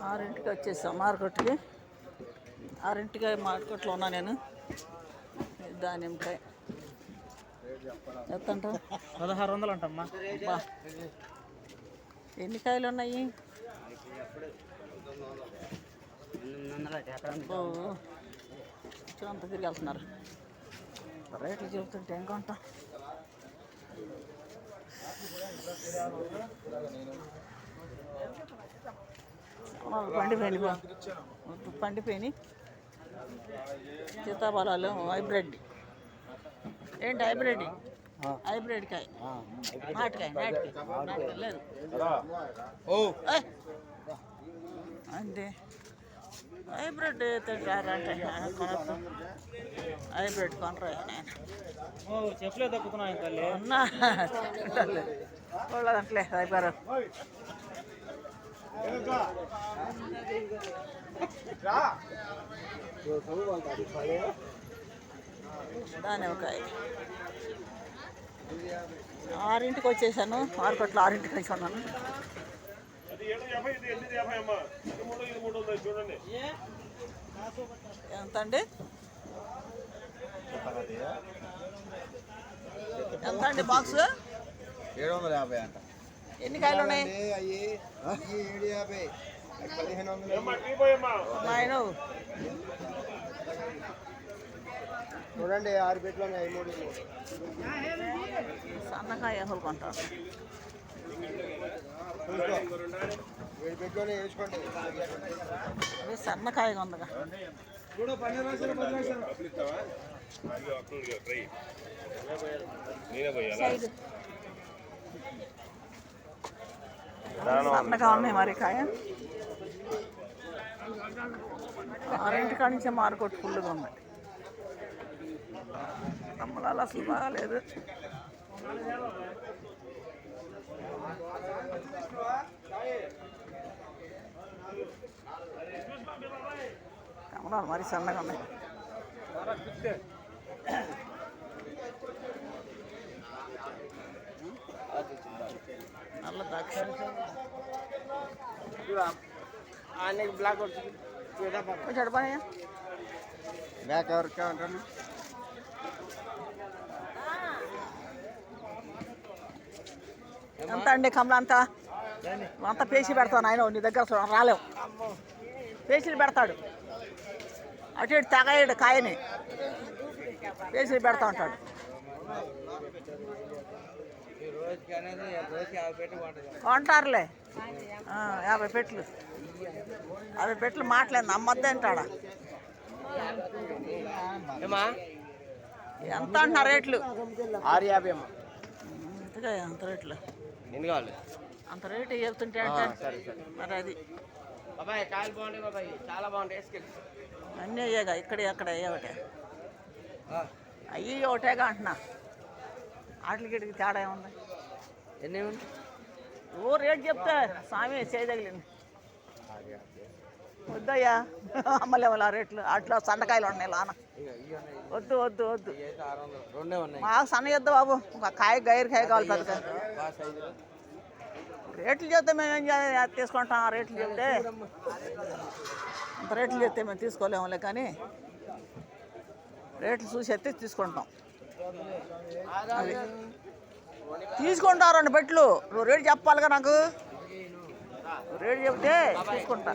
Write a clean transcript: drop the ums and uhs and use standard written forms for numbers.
6ంటికి వచ్చేసాం మార్కెట్కి. 6ంటికి మార్కెట్లో ఉన్నా నేను. దానిమ్మకాయ ఎంత అంటావు? 1600 అంటమ్మా. ఎన్ని కాయలు ఉన్నాయి? అంత తిరిగి వెళ్తున్నారు. రేట్లు చెబుతుంటే ఏం కొంట. పండిపోయినాయి సీతాఫలాలు. హైబ్రిడ్ ఏంటి? హైబ్రిడ్ కాయ, నాటుకాయ లేదు అంతే. హైబ్రిడ్ తింటారంటే కొనద్దు. హైబ్రిడ్ కొనరా నేను చెప్పులే తగ్గుతున్నాయి వాళ్ళదంటలే అయిపోయారు. దానిమ్మకాయ 6ంటికి వచ్చేసాను. మార్కెట్లో 6ంటికి వచ్చి ఉన్నాను. ఎంత అండి? ఎంత అండి బాక్స్? 750 అంట. ఎన్ని కాయలు ఉన్నాయి? చూడండి 6 పెట్లు ఉన్నాయి. 3 సన్నకాయ అసలు కొంటారు. 7 పెట్లోనే వేసుకోండి. అదే సన్నకాయగా ఉందిగా. సన్నగా ఉన్నాయి మరి కాయ. 6ంటి కాడి నుంచే మార్కెట్ ఫుల్గా ఉన్నాయి. అమ్మలాలు అసలు బాగాలేదు. కమలాలు మరి సన్నగా ఉన్నాయి. నల్ల ద్రాక్ష బ్లాక్ చెడపనయ్యా. బ్యాక్ ఎవరికి అంటాను. ఎంత అండి కమలా? అంతా పేసి పెడతాను ఆయన. నీ దగ్గర రాలేవు. పేసీలు పెడతాడు. అటు ఇటు తెగేడు కాయని పేసీలు పెడతా ఉంటాడు. కొంటారులే 50 పెట్లు. 50 పెట్లు మాటలేదు. అమ్మద్దంటాడా? ఎంత అంటున్నా రేట్లు? 650 అమ్మా. అంతగా అంత రేట్లు ఎన్ని కావాలి? అంత రేటు చెప్తుంటే అంటే మరి అది బాబాయ్ కాయలు బాగుంటాయి బాబాయ్, చాలా బాగుంటాయి. అన్నీ అయ్యాగా. ఇక్కడ అక్కడ అయ్యావటే అయ్యి ఒకటేగా అంటున్నా. వాటికి ఇటుకి తేడా ఏముంది? ఎన్ని ఓ రేటు చెప్తే స్వామి చేయదగిలింది. వద్దయ్యా అమ్మలేవాళ్ళు ఆ రేట్లు. అట్లా సన్నకాయలు ఉన్నాయి లాన. వద్దు వద్దు వద్దు. మాకు సన్న వద్దు బాబు. కాయ గైరు కాయ కావాలి పెద్ద. రేట్లు చెప్తే మేము ఏం తీసుకుంటాం? ఆ రేట్లు చెప్తే అంత రేట్లు చెప్తే మేము తీసుకోలేములే. కానీ రేట్లు చూసి ఎత్తే తీసుకుంటాం. అది తీసుకుంటావు 2 పెట్లు. నువ్వు రేటు చెప్పాలిగా నాకు. రేటు చెప్తే తీసుకుంటా.